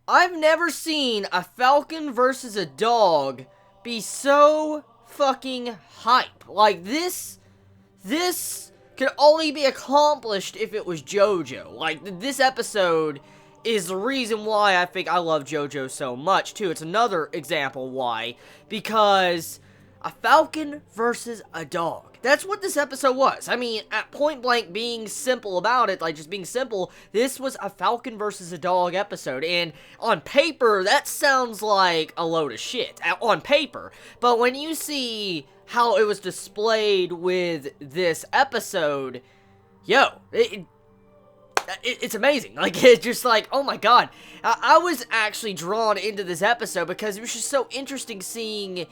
I've never seen a falcon versus a dog be so fucking hype. Like, this could only be accomplished if it was JoJo. Like, this episode is the reason why I think I love JoJo so much, too. It's another example why. Because a falcon versus a dog. That's what this episode was. I mean, at point blank, being simple about it, like just being simple, this was a falcon versus a dog episode. And on paper, that sounds like a load of shit. On paper. But when you see how it was displayed with this episode, yo, it's amazing. Like, it's just like, oh my god. I was actually drawn into this episode because it was just so interesting seeing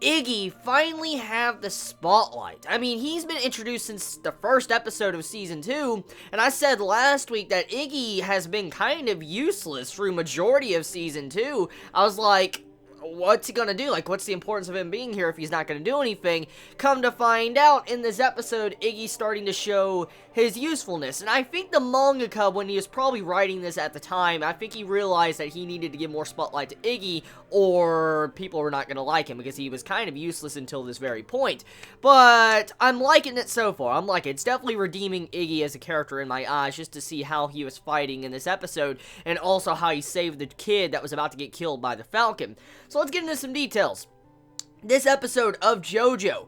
Iggy finally have the spotlight. I mean, he's been introduced since the first episode of Season 2, and I said last week that Iggy has been kind of useless through majority of Season 2. I was like, what's he gonna do? Like, what's the importance of him being here if he's not gonna do anything? Come to find out, in this episode, Iggy's starting to show his usefulness. And I think the mangaka, when he was probably writing this at the time, I think he realized that he needed to give more spotlight to Iggy, or people were not gonna like him, because he was kind of useless until this very point. But I'm liking it so far. I'm liking it. It's definitely redeeming Iggy as a character in my eyes, just to see how he was fighting in this episode, and also how he saved the kid that was about to get killed by the Falcon. So let's get into some details. This episode of JoJo,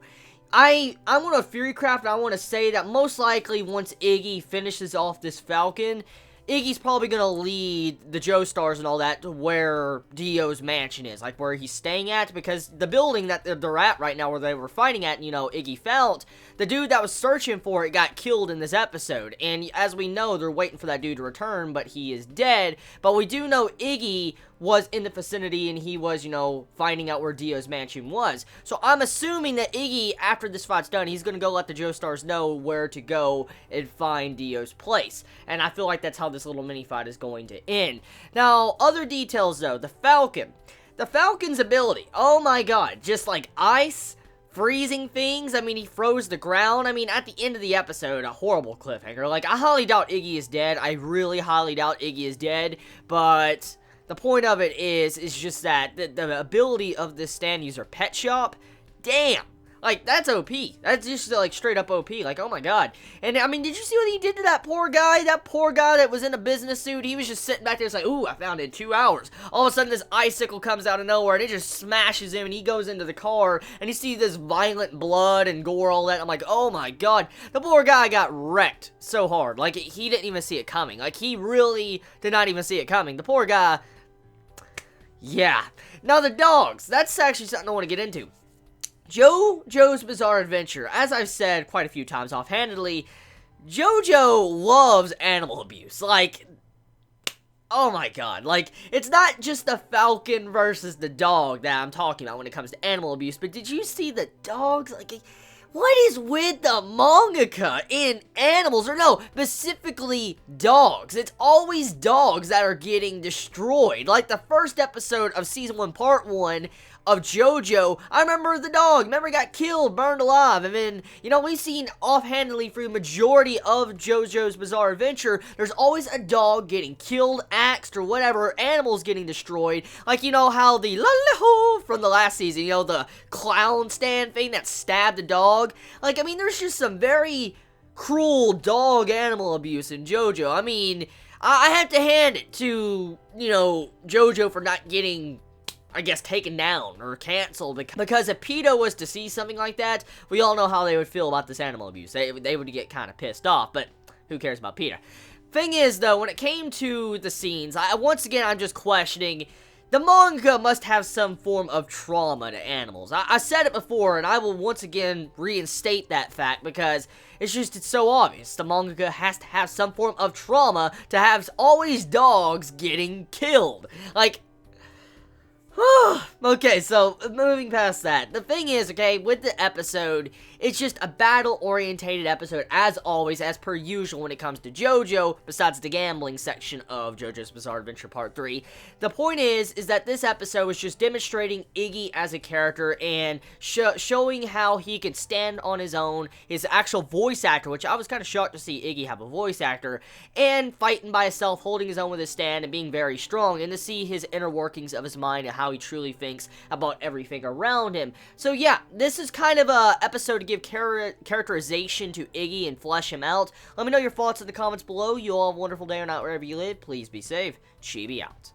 I'm on a Furycraft, and I want to say that most likely once Iggy finishes off this Falcon, Iggy's probably going to lead the Joestars and all that to where Dio's mansion is, like where he's staying at, because the building that they're at right now, where they were fighting at, you know, Iggy found, the dude that was searching for it got killed in this episode, and as we know, they're waiting for that dude to return, but he is dead. But we do know Iggy was in the vicinity, and he was, you know, finding out where Dio's mansion was. So I'm assuming that Iggy, after this fight's done, he's gonna go let the Joestars know where to go and find Dio's place. And I feel like that's how this little mini-fight is going to end. Now, other details, though. The Falcon. The Falcon's ability. Oh my god. Just like ice, freezing things. I mean, he froze the ground. I mean, at the end of the episode, a horrible cliffhanger. Like, I highly doubt Iggy is dead. I really highly doubt Iggy is dead. But the point of it is just that the ability of this stand user Pet Shop, damn, like, that's OP. That's just, like, straight up OP. Like, oh my god. And, I mean, did you see what he did to that poor guy? That poor guy that was in a business suit, he was just sitting back there, it's like, ooh, I found it in 2 hours. All of a sudden, this icicle comes out of nowhere, and it just smashes him, and he goes into the car, and you see this violent blood and gore, all that. I'm like, oh my god. The poor guy got wrecked so hard. Like, he didn't even see it coming. Like, he really did not even see it coming. The poor guy, yeah. Now, the dogs. That's actually something I want to get into. JoJo's Bizarre Adventure. As I've said quite a few times offhandedly, JoJo loves animal abuse. Like, oh my god. Like, it's not just the Falcon versus the dog that I'm talking about when it comes to animal abuse, but did you see the dogs? Like, what is with the mangaka in animals? Or no, specifically dogs. It's always dogs that are getting destroyed. Like the first episode of Season 1, Part 1 of JoJo, I remember the dog. Remember, he got killed, burned alive. And then, you know, we've seen offhandedly through the majority of JoJo's Bizarre Adventure, there's always a dog getting killed, axed, or whatever, animals getting destroyed. Like, you know how the la-la-hoo from the last season, you know, the clown stand thing that stabbed the dog. Like, I mean, there's just some very cruel dog animal abuse in JoJo. I mean, I have to hand it to, you know, JoJo for not getting, I guess, taken down or canceled, because if PETA was to see something like that, we all know how they would feel about this animal abuse. They would get kind of pissed off, but who cares about PETA? Thing is, though, when it came to the scenes, once again, I'm just questioning, the manga must have some form of trauma to animals. I said it before, and I will once again reinstate that fact, because it's so obvious. The mangaka has to have some form of trauma to have always dogs getting killed. Like, Okay, so moving past that, the thing is, okay, with the episode, it's just a battle-orientated episode, as always, as per usual when it comes to JoJo, besides the gambling section of JoJo's Bizarre Adventure Part 3. The point is that this episode is just demonstrating Iggy as a character and showing how he can stand on his own, his actual voice actor, which I was kind of shocked to see Iggy have a voice actor, and fighting by himself, holding his own with his stand, and being very strong, and to see his inner workings of his mind and how he truly thinks about everything around him. So yeah, this is kind of a episode to give characterization to Iggy and flesh him out. Let me know your thoughts in the comments below. You all have a wonderful day or not wherever you live. Please be safe. Chibi out.